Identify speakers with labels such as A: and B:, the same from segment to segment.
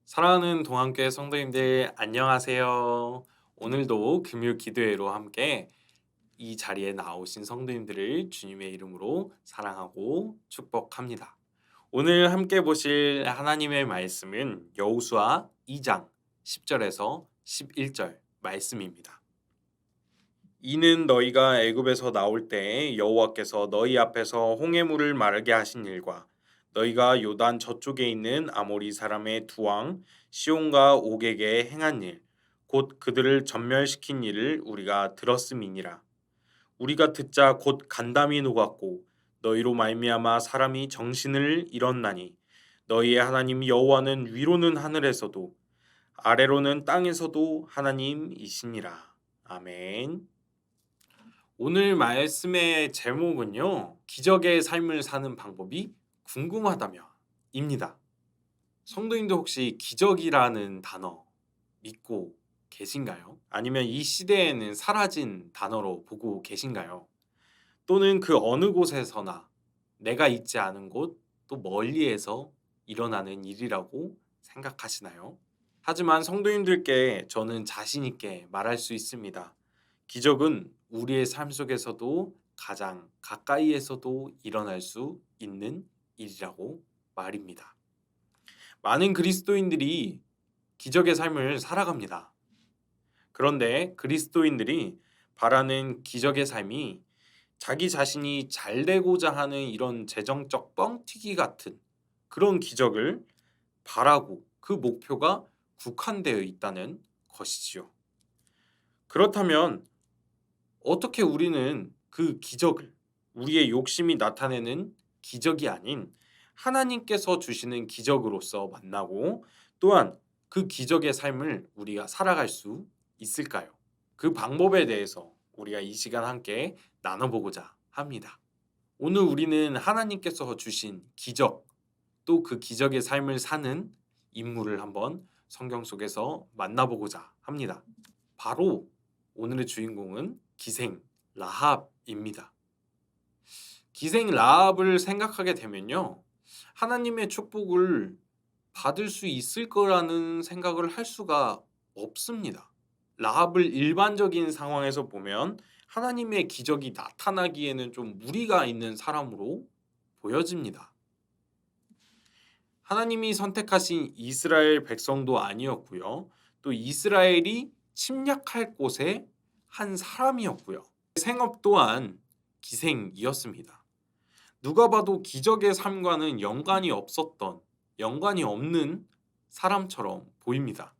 A: 사랑하는 동안교회 성도님들 안녕하세요. 오늘도 금요 기도회로 함께 이 자리에 나오신 성도님들을 주님의 이름으로 사랑하고 축복합니다. 오늘 함께 보실 하나님의 말씀은 여호수아 2장 10절에서 11절 말씀입니다. 이는 너희가 애굽에서 나올 때 여호와께서 너희 앞에서 홍해물을 마르게 하신 일과 너희가 요단 저쪽에 있는 아모리 사람의 두 왕 시온과 옥에게 행한 일, 곧 그들을 전멸시킨 일을 우리가 들었음이니라. 우리가 듣자 곧 간담이 녹았고 너희로 말미암아 사람이 정신을 잃었나니 너희의 하나님 여호와는 위로는 하늘에서도 아래로는 땅에서도 하나님이시니라. 아멘. 오늘 말씀의 제목은요, 기적의 삶을 사는 방법이 궁금하다며입니다. 성도님도 혹시 기적이라는 단어 믿고 계신가요? 아니면 이 시대에는 사라진 단어로 보고 계신가요? 또는 그 어느 곳에서나 내가 있지 않은 곳, 또 멀리에서 일어나는 일이라고 생각하시나요? 하지만 성도님들께 저는 자신 있게 말할 수 있습니다. 기적은 우리의 삶 속에서도 가장 가까이에서도 일어날 수 있는 일이라고 말입니다. 많은 그리스도인들이 기적의 삶을 살아갑니다. 그런데 그리스도인들이 바라는 기적의 삶이 자기 자신이 잘 되고자 하는 이런 재정적 뻥튀기 같은 그런 기적을 바라고 그 목표가 국한되어 있다는 것이지요. 그렇다면 어떻게 우리는 그 기적을 우리의 욕심이 나타내는 기적이 아닌 하나님께서 주시는 기적으로서 만나고 또한 그 기적의 삶을 우리가 살아갈 수 있을까요? 그 방법에 대해서 우리가 이 시간 함께 나눠보고자 합니다. 오늘 우리는 하나님께서 주신 기적 또 그 기적의 삶을 사는 인물을 한번 성경 속에서 만나보고자 합니다. 바로 오늘의 주인공은 기생 라합입니다. 기생 라합을 생각하게 되면요, 하나님의 축복을 받을 수 있을 거라는 생각을 할 수가 없습니다. 라합을 일반적인 상황에서 보면 하나님의 기적이 나타나기에는 좀 무리가 있는 사람으로 보여집니다. 하나님이 선택하신 이스라엘 백성도 아니었고요. 또 이스라엘이 침략할 곳의 한 사람이었고요. 생업 또한 기생이었습니다. 누가 봐도 기적의 삶과는 연관이 없는 사람처럼 보입니다.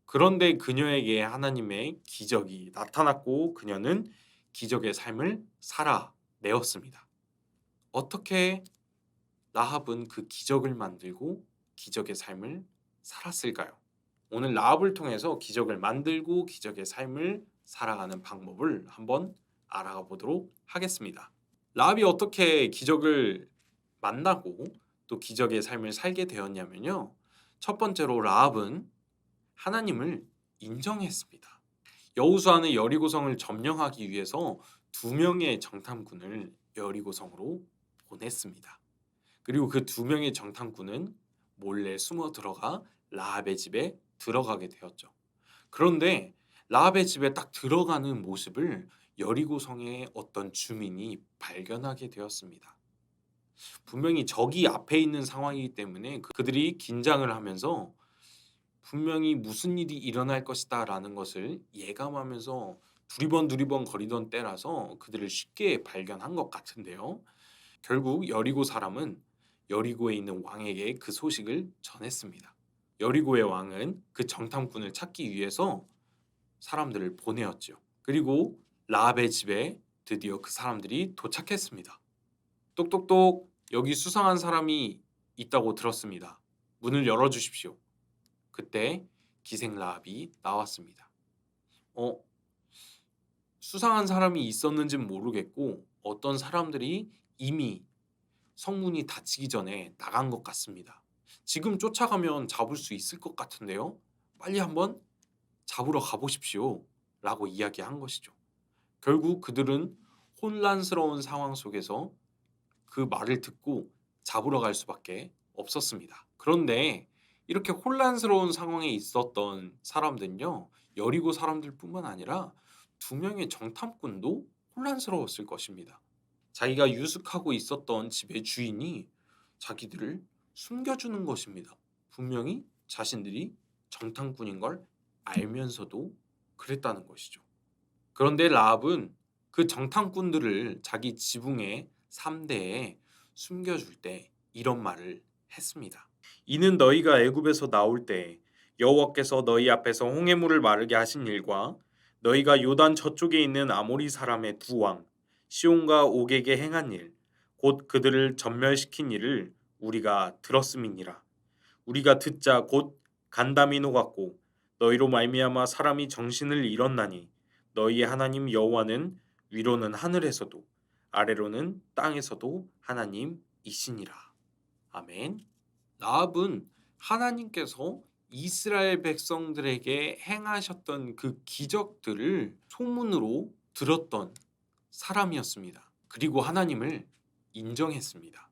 A: 그런데 그녀에게 하나님의 기적이 나타났고 그녀는 기적의 삶을 살아내었습니다. 어떻게 라합은 그 기적을 만들고 기적의 삶을 살았을까요? 오늘 라합을 통해서 기적을 만들고 기적의 삶을 살아가는 방법을 한번 알아가 보도록 하겠습니다. 라합이 어떻게 기적을 만나고 또 기적의 삶을 살게 되었냐면요. 첫 번째로 라합은 하나님을 인정했습니다. 여호수아는 여리고성을 점령하기 위해서 2명의 정탐꾼을 여리고성으로 보냈습니다. 그리고 그 2명의 정탐꾼은 몰래 숨어 들어가 라합의 집에 들어가게 되었죠. 그런데 라합의 집에 딱 들어가는 모습을 여리고성의 어떤 주민이 발견하게 되었습니다. 분명히 적이 앞에 있는 상황이기 때문에 그들이 긴장을 하면서 분명히 무슨 일이 일어날 것이다라는 것을 예감하면서 두리번 거리던 때라서 그들을 쉽게 발견한 것 같은데요. 결국 여리고 사람은 여리고에 있는 왕에게 그 소식을 전했습니다. 여리고의 왕은 그 정탐꾼을 찾기 위해서 사람들을 보내었죠. 그리고 라합의 집에 드디어 그 사람들이 도착했습니다. 똑똑똑, 여기 수상한 사람이 있다고 들었습니다. 문을 열어주십시오. 그때 기생 라합이 나왔습니다. 수상한 사람이 있었는지는 모르겠고 어떤 사람들이 이미 성문이 닫히기 전에 나간 것 같습니다. 지금 쫓아가면 잡을 수 있을 것 같은데요. 빨리 한번 잡으러 가보십시오. 라고 이야기한 것이죠. 결국 그들은 혼란스러운 상황 속에서 그 말을 듣고 잡으러 갈 수밖에 없었습니다. 그런데 이렇게 혼란스러운 상황에 있었던 사람들은요, 여리고 사람들뿐만 아니라 두 명의 정탐꾼도 혼란스러웠을 것입니다. 자기가 유숙하고 있었던 집의 주인이 자기들을 숨겨주는 것입니다. 분명히 자신들이 정탐꾼인 걸 알면서도 그랬다는 것이죠. 그런데 라합은 그 정탐꾼들을 자기 지붕의 3대에 숨겨줄 때 이런 말을 했습니다. 이는 너희가 애굽에서 나올 때 여호와께서 너희 앞에서 홍해물을 마르게 하신 일과 너희가 요단 저쪽에 있는 아모리 사람의 두 왕 시온과 옥에게 행한 일, 곧 그들을 전멸시킨 일을 우리가 들었음이니라. 우리가 듣자 곧 간담이 녹았고 너희로 말미암아 사람이 정신을 잃었나니 너희의 하나님 여호와는 위로는 하늘에서도 아래로는 땅에서도 하나님이시니라. 아멘. 라합은 하나님께서 이스라엘 백성들에게 행하셨던 그 기적들을 소문으로 들었던 사람이었습니다. 그리고 하나님을 인정했습니다.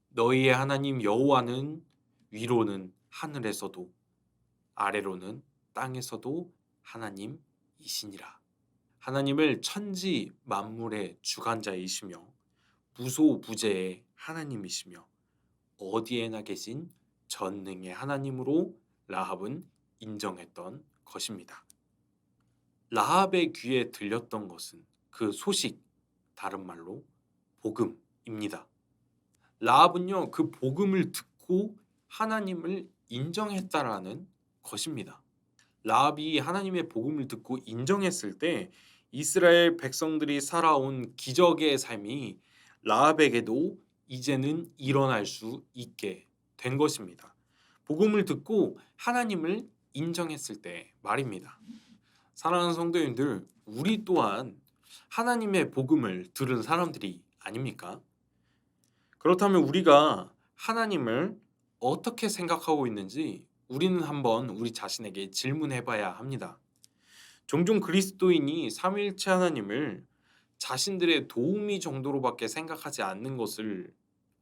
A: 너희의 하나님 여호와는 위로는 하늘에서도 아래로는 땅에서도 하나님이시니라. 하나님을 천지 만물의 주관자이시며 무소부재의 하나님이시며 어디에나 계신 전능의 하나님으로 라합은 인정했던 것입니다. 라합의 귀에 들렸던 것은 그 소식, 다른 말로 복음입니다. 라합은요, 그 복음을 듣고 하나님을 인정했다라는 것입니다. 라합이 하나님의 복음을 듣고 인정했을 때 이스라엘 백성들이 살아온 기적의 삶이 라합에게도 이제는 일어날 수 있게 된 것입니다. 복음을 듣고 하나님을 인정했을 때 말입니다. 사랑하는 성도님들, 우리 또한 하나님의 복음을 들은 사람들이 아닙니까? 그렇다면 우리가 하나님을 어떻게 생각하고 있는지 우리는 한번 우리 자신에게 질문해 봐야 합니다. 종종 그리스도인이 삼위일체 하나님을 자신들의 도우미 정도로밖에 생각하지 않는 것을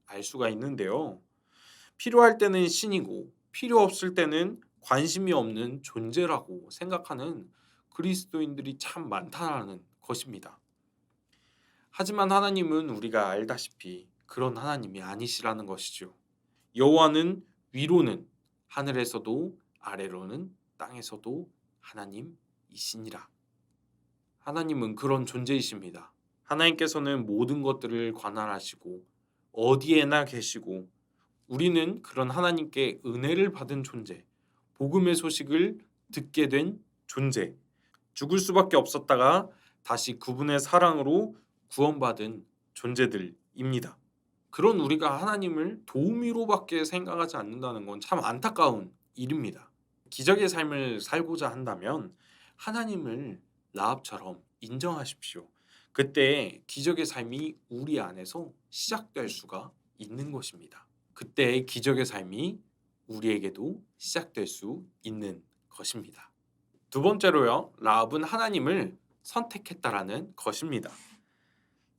A: 알 수가 있는데요. 필요할 때는 신이고 필요 없을 때는 관심이 없는 존재라고 생각하는 그리스도인들이 참 많다는 것입니다. 하지만 하나님은 우리가 알다시피 그런 하나님이 아니시라는 것이죠. 여호와는 위로는 하늘에서도 아래로는 땅에서도 하나님이시니라. 하나님은 그런 존재이십니다. 하나님께서는 모든 것들을 관할하시고 어디에나 계시고 우리는 그런 하나님께 은혜를 받은 존재, 복음의 소식을 듣게 된 존재, 죽을 수밖에 없었다가 다시 그분의 사랑으로 구원받은 존재들입니다. 그런 우리가 하나님을 도우미로밖에 생각하지 않는다는 건 참 안타까운 일입니다. 기적의 삶을 살고자 한다면 하나님을 라합처럼 인정하십시오. 그때 기적의 삶이 우리 안에서 시작될 수가 있는 것입니다. 그때 기적의 삶이 우리에게도 시작될 수 있는 것입니다. 두 번째로요, 라합은 하나님을 선택했다라는 것입니다.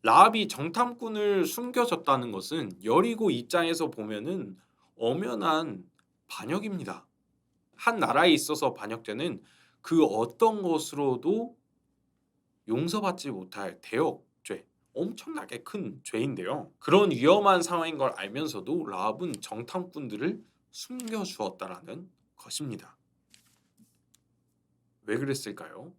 A: 라합이 정탐꾼을 숨겨졌다는 것은 여리고 입장에서 보면은 엄연한 반역입니다. 한 나라에 있어서 반역죄는 그 어떤 것으로도 용서받지 못할 대역죄, 엄청나게 큰 죄인데요. 그런 위험한 상황인 걸 알면서도 라합은 정탐꾼들을 숨겨주었다라는 것입니다. 왜 그랬을까요?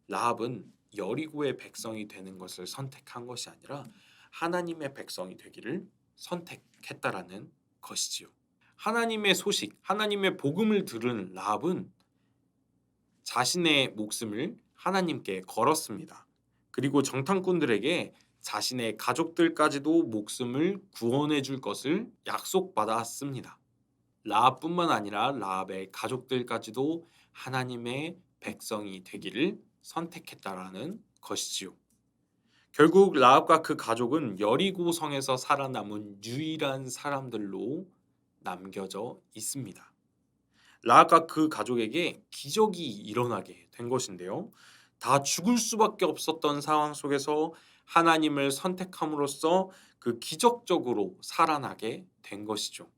A: 라합은 여리고의 백성이 되는 것을 선택한 것이 아니라 하나님의 백성이 되기를 선택했다라는 것이지요. 하나님의 소식, 하나님의 복음을 들은 라합은 자신의 목숨을 하나님께 걸었습니다. 그리고 정탐꾼들에게 자신의 가족들까지도 목숨을 구원해 줄 것을 약속받았습니다. 라합뿐만 아니라 라합의 가족들까지도 하나님의 백성이 되기를 선택했다라는 것이지요. 결국 라합과 그 가족은 여리고 성에서 살아남은 유일한 사람들로 남겨져 있습니다. 라합과 그 가족에게 기적이 일어나게 된 것인데요. 다 죽을 수밖에 없었던 상황 속에서 하나님을 선택함으로써 그 기적적으로 살아나게 된 것이죠.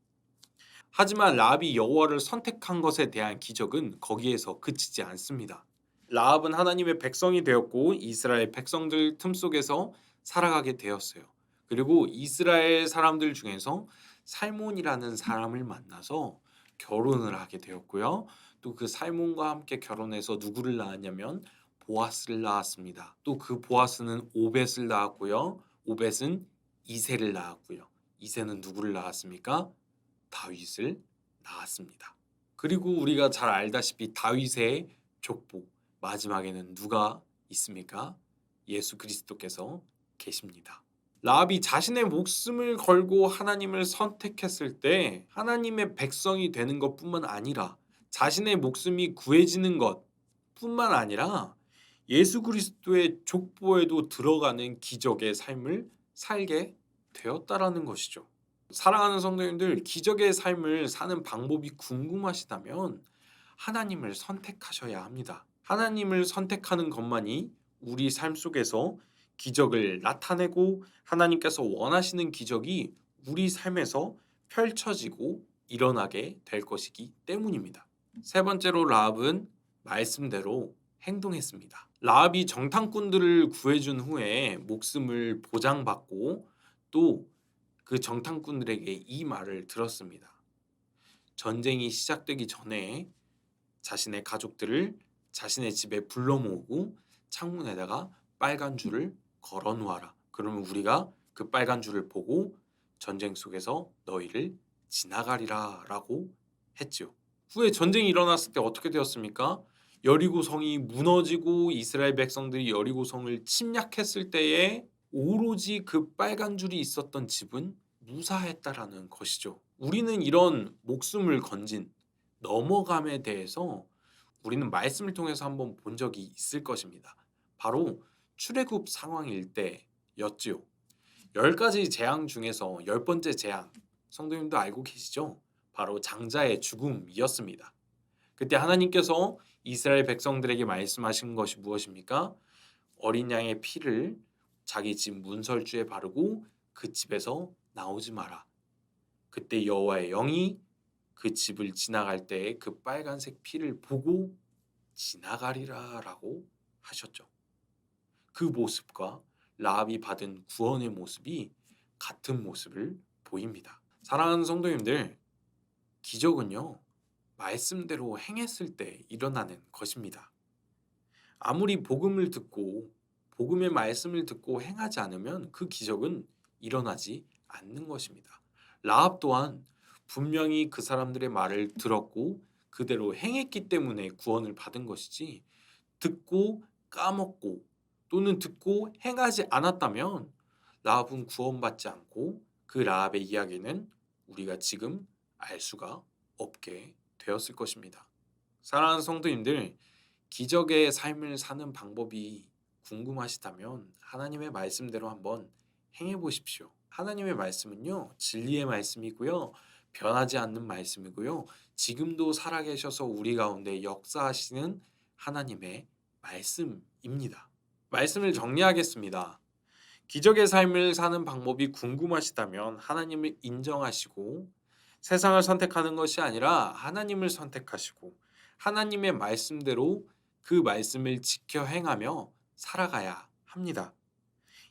A: 하지만 라합이 여호와를 선택한 것에 대한 기적은 거기에서 그치지 않습니다. 라합은 하나님의 백성이 되었고 이스라엘 백성들 틈 속에서 살아가게 되었어요. 그리고 이스라엘 사람들 중에서 살몬이라는 사람을 만나서 결혼을 하게 되었고요. 또 그 살몬과 함께 결혼해서 누구를 낳았냐면 보아스를 낳았습니다. 또 그 보아스는 오벳을 낳았고요. 오벳은 이새를 낳았고요. 이새는 누구를 낳았습니까? 다윗을 낳았습니다. 그리고 우리가 잘 알다시피 다윗의 족보 마지막에는 누가 있습니까? 예수 그리스도께서 계십니다. 라합이 자신의 목숨을 걸고 하나님을 선택했을 때 하나님의 백성이 되는 것뿐만 아니라 자신의 목숨이 구해지는 것뿐만 아니라 예수 그리스도의 족보에도 들어가는 기적의 삶을 살게 되었다라는 것이죠. 사랑하는 성도님들, 기적의 삶을 사는 방법이 궁금하시다면 하나님을 선택하셔야 합니다. 하나님을 선택하는 것만이 우리 삶 속에서 기적을 나타내고 하나님께서 원하시는 기적이 우리 삶에서 펼쳐지고 일어나게 될 것이기 때문입니다. 세 번째로 라합은 말씀대로 행동했습니다. 라합이 정탐꾼들을 구해준 후에 목숨을 보장받고 또 그 정탐꾼들에게 이 말을 들었습니다. 전쟁이 시작되기 전에 자신의 가족들을 자신의 집에 불러 모으고 창문에다가 빨간 줄을 걸어 놓아라. 그러면 우리가 그 빨간 줄을 보고 전쟁 속에서 너희를 지나가리라라고 했죠. 후에 전쟁이 일어났을 때 어떻게 되었습니까? 여리고 성이 무너지고 이스라엘 백성들이 여리고 성을 침략했을 때에 오로지 그 빨간 줄이 있었던 집은 무사했다라는 것이죠. 우리는 이런 목숨을 건진 넘어감에 대해서 우리는 말씀을 통해서 한번 본 적이 있을 것입니다. 바로 출애굽 상황일 때였지요. 10가지 재앙 중에서 10번째 재앙, 성도님도 알고 계시죠? 바로 장자의 죽음이었습니다. 그때 하나님께서 이스라엘 백성들에게 말씀하신 것이 무엇입니까? 어린 양의 피를 자기 집 문설주에 바르고 그 집에서 나오지 마라. 그때 여호와의 영이 그 집을 지나갈 때에 그 빨간색 피를 보고 지나가리라라고 하셨죠. 그 모습과 라합이 받은 구원의 모습이 같은 모습을 보입니다. 사랑하는 성도님들, 기적은요, 말씀대로 행했을 때 일어나는 것입니다. 아무리 복음을 듣고 복음의 말씀을 듣고 행하지 않으면 그 기적은 일어나지 않는 것입니다. 라합 또한 분명히 그 사람들의 말을 들었고 그대로 행했기 때문에 구원을 받은 것이지, 듣고 까먹고 또는 듣고 행하지 않았다면 라합은 구원받지 않고 그 라합의 이야기는 우리가 지금 알 수가 없게 되었을 것입니다. 사랑하는 성도님들, 기적의 삶을 사는 방법이 궁금하시다면 하나님의 말씀대로 한번 행해 보십시오. 하나님의 말씀은요, 진리의 말씀이고요, 변하지 않는 말씀이고요, 지금도 살아계셔서 우리 가운데 역사하시는 하나님의 말씀입니다. 말씀을 정리하겠습니다. 기적의 삶을 사는 방법이 궁금하시다면 하나님을 인정하시고 세상을 선택하는 것이 아니라 하나님을 선택하시고 하나님의 말씀대로 그 말씀을 지켜 행하며 살아가야 합니다.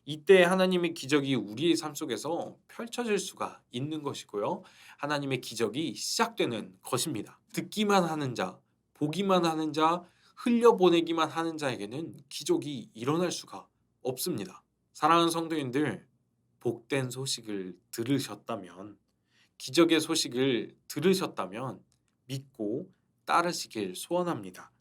A: 이때 하나님의 기적이 우리의 삶 속에서 펼쳐질 수가 있는 것이고요. 하나님의 기적이 시작되는 것입니다. 듣기만 하는 자, 보기만 하는 자, 흘려보내기만 하는 자에게는 기적이 일어날 수가 없습니다. 사랑하는 성도님들, 복된 소식을 들으셨다면, 기적의 소식을 들으셨다면 믿고 따르시길 소원합니다.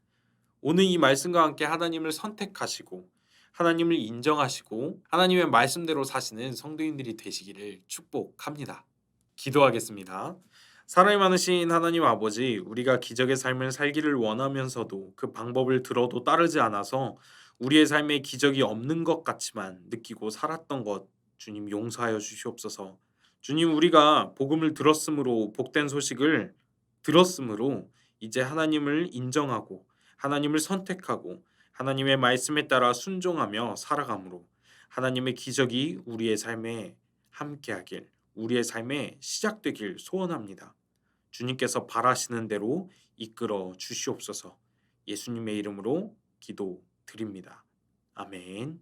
A: 오늘 이 말씀과 함께 하나님을 선택하시고 하나님을 인정하시고 하나님의 말씀대로 사시는 성도님들이 되시기를 축복합니다. 기도하겠습니다. 사랑이 많으신 하나님 아버지, 우리가 기적의 삶을 살기를 원하면서도 그 방법을 들어도 따르지 않아서 우리의 삶에 기적이 없는 것 같지만 느끼고 살았던 것, 주님 용서하여 주시옵소서. 주님, 우리가 복음을 들었으므로, 복된 소식을 들었으므로 이제 하나님을 인정하고 하나님을 선택하고 하나님의 말씀에 따라 순종하며 살아가므로 하나님의 기적이 우리의 삶에 함께하길, 우리의 삶에 시작되길 소원합니다. 주님께서 바라시는 대로 이끌어 주시옵소서. 예수님의 이름으로 기도드립니다. 아멘.